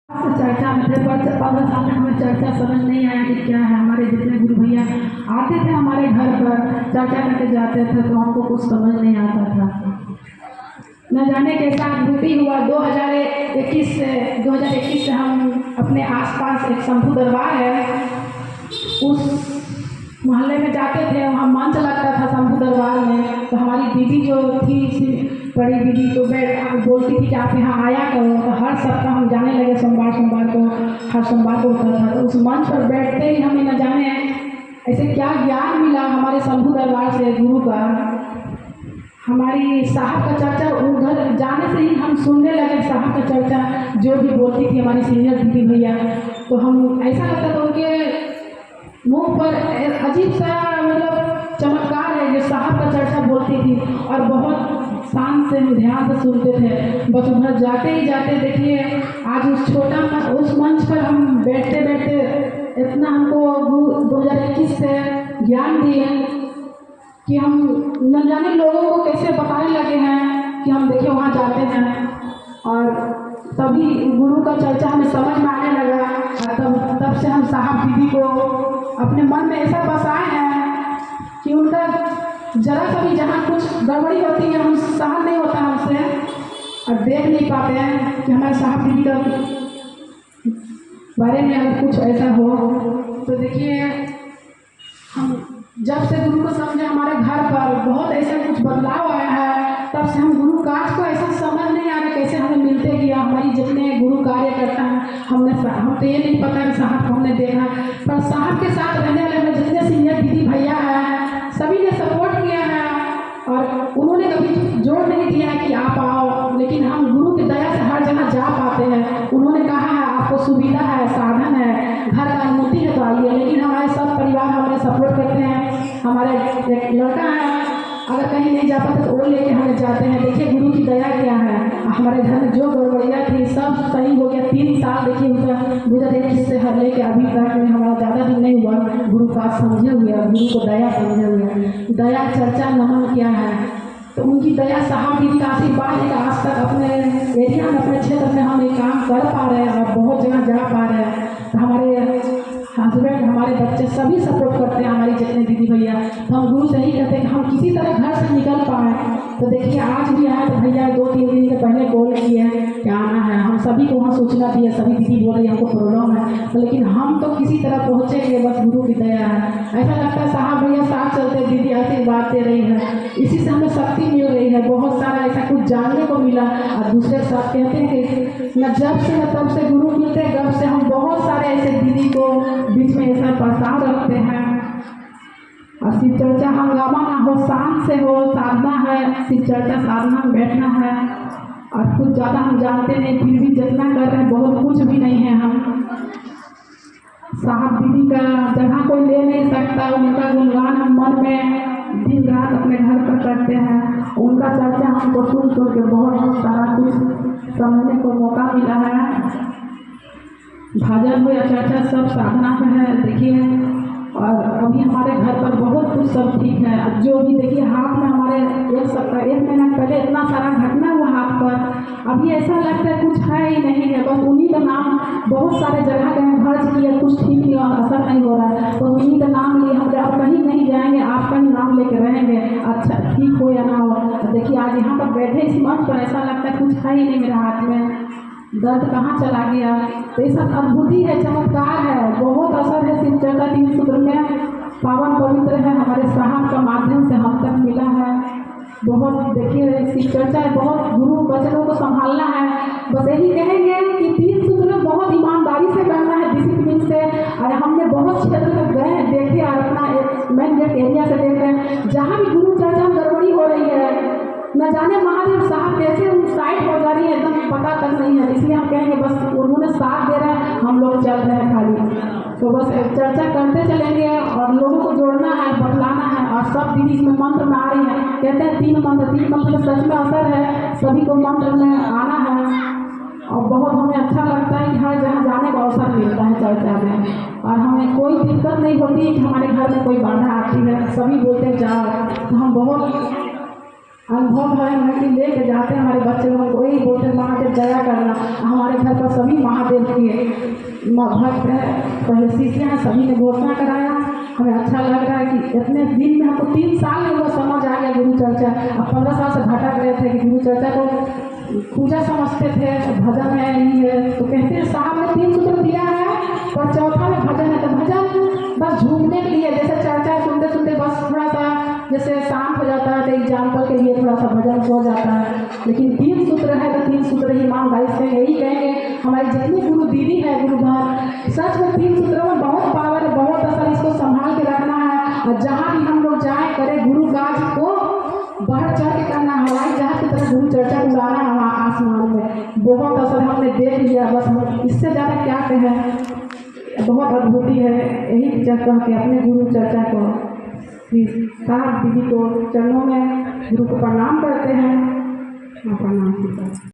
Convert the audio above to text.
चर्चा में थे पर 15 साल तक हमें चर्चा समझ नहीं आया कि क्या है। हमारे जितने गुरु भैया आते थे हमारे घर पर चर्चा करके जाते थे तो हमको कुछ समझ नहीं आता था। न जाने कैसा अनुभूति हुआ 2021 से हम अपने आसपास एक शंभू दरबार है उस मोहल्ले में जाते थे। वहाँ मंच लगता था शंभू दरबार में, तो हमारी दीदी जो थी बड़ी दीदी तो बोलती थी कि आप यहाँ आया करो। तो हर सप्ताह हम जाने लगे, सोमवार को हर सोमवार को होता था। तो उस मंच पर बैठते ही हमें न जाने ऐसे क्या ज्ञान मिला हमारे शंभू दरबार से गुरु का। हमारी साहब का चर्चा उधर जाने से ही हम सुनने लगे, साहब का चर्चा जो भी बोलती थी हमारी सीनियर दीदी भैया। तो हम ऐसा लगता था उनके मुंह पर अजीब सा मतलब चमत्कार है जो साहब का चर्चा बोलती थी और बहुत शांत से ध्यान से सुनते थे। बस उधर जाते ही जाते देखिए आज उस मंच पर हम बैठते बैठते इतना हमको 2021 से ज्ञान दिए कि हम न जाने लोगों को कैसे बताने लगे हैं कि हम देखिए वहाँ जाते हैं। और तभी गुरु का चर्चा हमें समझ में आने लगा। तब से हम साहब दीदी को अपने मन में ऐसा बसाए हैं कि उनका जरा सा भी जहाँ कुछ गड़बड़ी होती है हम सहन नहीं होता हमसे और देख नहीं पाते हैं कि हमारे साहब दीदी का बारे में अगर कुछ ऐसा हो। तो देखिए हम जब से गुरु को समझे हमारे घर पर बहुत ऐसा कुछ बदलाव आया है। तब से हम गुरु काज को ऐसा समझ नहीं आ रहा कैसे हमें मिलते गया। हमारी जितने गुरु कार्य करता है हम तो ये नहीं पता कि साहब को हमने देखा, पर साहब के साथ रहने वाले जितने सीनियर दीदी भैया हैं सभी ने सपोर्ट किया है और उन्होंने कभी जोर नहीं दिया कि आप आओ। लेकिन हम गुरु की दया से हर जगह जा पाते हैं। उन्होंने कहा है आपको सुविधा है, साधन है, घर का अनुमति है तो आइए। लेकिन हमारे सब परिवार हमारे सपोर्ट करते हैं। हमारे एक लड़का है अगर कहीं नहीं जा पाते तो वो लेके हमें जाते हैं। देखिए गुरु की दया क्या है। हमारे घर में जो गड़बड़ियाँ थी सब सही हो गया। 3 साल देखिए उनका 2021 से हर लेके अभी तक में हमारा ज़्यादा दिन नहीं हुआ। गुरु का समझे हुए और गुरु को दया समझे हुए। दया चर्चा नमन क्या है तो उनकी दया साहब दीदी का आशीर्वाद है। आज तक अपने एरिया में अपने क्षेत्र में हम ये काम कर पा रहे हैं और बहुत जगह जा पा रहे हैं। तो हमारे हस्बैंड हमारे बच्चे सभी सपोर्ट करते हैं हमारी जितने दीदी भैया। तो हम गुरु से ही कहते हैं कि हम किसी तरह घर से निकल पाए। तो देखिए आज भी आए तो भैया 2-3 दिन के पहले कॉल किए हैं कि आना है। हम सभी को वहाँ सूचना दी है, सभी दीदी बोल रही है हमको प्रॉब्लम है तो लेकिन हम तो किसी तरह पहुँचेंगे, बस गुरु की दया है। ऐसा लगता है साहब भैया साथ चलते, दीदी आशीर्वाद दे रही है, इसी से हमें शक्ति मिल रही है। बहुत सारा ऐसा कुछ जानने को मिला और दूसरे साथ कहते हैं कि न जब से न तब से गुरु मिलते हैं तब से हम बहुत सारे ऐसे दीदी को बीच में ऐसा प्रस्ताव रखते हैं। और शिव चर्चा हंगामा ना हो, शांत से हो, साधना है। शिव चर्चा साधना में बैठना है और कुछ ज़्यादा हम जानते नहीं फिर भी जितना कर रहे हैं बहुत कुछ भी नहीं है। हम साहब दीदी का जगह कोई ले नहीं सकता। उनका गुणगान हम मन में दिन रात अपने घर पर करते हैं। उनका चर्चा हमको सुन के बहुत सारा कुछ समझने को मौका मिला है। भजन हो या चर्चा सब साधना में है देखिए। और अभी हमारे घर पर बहुत कुछ सब ठीक है। अब जो भी देखिए हाथ में हमारे 1 महीना पहले इतना सारा घटना हुआ हाथ पर, अभी ऐसा लगता है कुछ है ही नहीं है। बस उन्हीं का नाम बहुत सारे जगह के हम खर्च किए, कुछ ठीक नहीं हुआ, असर नहीं हो रहा है। तो उन्हीं का नाम लिए हम अब कहीं नहीं जाएंगे, आपका ही नाम लेके रहेंगे, अच्छा ठीक हो या ना हो। देखिए आज यहाँ पर बैठे इस मंच पर ऐसा लगता है कुछ है ही नहीं मेरे हाथ में, दर्द कहाँ चला गया। तो ये सब अद्भुति है, चमत्कार है, बहुत असर है शिव चर्चा 3 सूत्र में। पावन पवित्र है, हमारे साहब का माध्यम से हम तक मिला है। बहुत देखिए शिव चर्चा बहुत गुरु वचनों को संभालना है। बस यही कहेंगे कि 3 सूत्र में बहुत ईमानदारी से करना है, डिसिप्लिन से। और हमने बहुत क्षेत्र में गए हैं देखे और अपना मेन गेट एरिया से देख रहे हैं जहाँ भी गुरु चर्चा गड़बड़ी हो रही है न जाने महादेव साहब कैसे साइड हो जा रही है, एकदम पता तक नहीं है। इसलिए हम कहेंगे बस उन्होंने साथ दे रहा है, हम लोग चल रहे हैं खाली। तो बस चर्चा करते चलेंगे और लोगों को जोड़ना है, बतलाना है। और सब दीदी इसमें मंत्र में आ रही है, कहते हैं 3 मंत्र में सच में असर है, सभी को मंत्र में आना है। और बहुत हमें अच्छा लगता है कि हर जगह जाने का अवसर मिलता है चर्चा में और हमें कोई दिक्कत नहीं होती है कि हमारे घर में कोई बाधा आती है। सभी बोलते जाओ, तो हम बहुत अनुभव है हमें कि लेके जाते हैं हमारे बच्चे लोगों को, यही बोलते हैं महादेव दया करना। हमारे घर पर सभी महादेव के भक्त हैं, पहले शिष्य हैं, सभी ने घोषणा कराया। हमें अच्छा लग रहा है कि इतने दिन में हमको 3 साल में वो समझ आ गया गुरु चर्चा। अब 15 साल से भटक रहे थे कि गुरु चर्चा को पूजा समझते थे, भजन है नहीं है, तो कहते हैं साहब ने 3 सूत्र दिया है पर चौथा में भजन है, तो भजन बस झूमने के लिए, जैसे चर्चा सुनते सुनते बस थोड़ा सा जैसे शांत हो जाता है, तो एग्जाम्पल के लिए थोड़ा सा भजन हो जाता है। लेकिन 3 सूत्र है तो 3 सूत्र ही ईमानदारी से यही कहेंगे हमारी जितनी गुरु दीदी है, गुरु बहन, सच में 3 सूत्रों में बहुत पावर है, बहुत असर, इसको संभाल के रखना है। और जहाँ भी हम लोग जाए करें गुरु काज को बढ़ चढ़ के करना, हवाई जहाज की तरह गुरु चर्चा को लाना है वहाँ आसमान में। बहुत असर हमने देख लिया, बस हम इससे ज़्यादा क्या कहें, बहुत अद्भुत है। यही कह के अपने गुरु चर्चा को साहब दीदी को चरणों में गुरु को प्रणाम करते हैं। प्रणाम।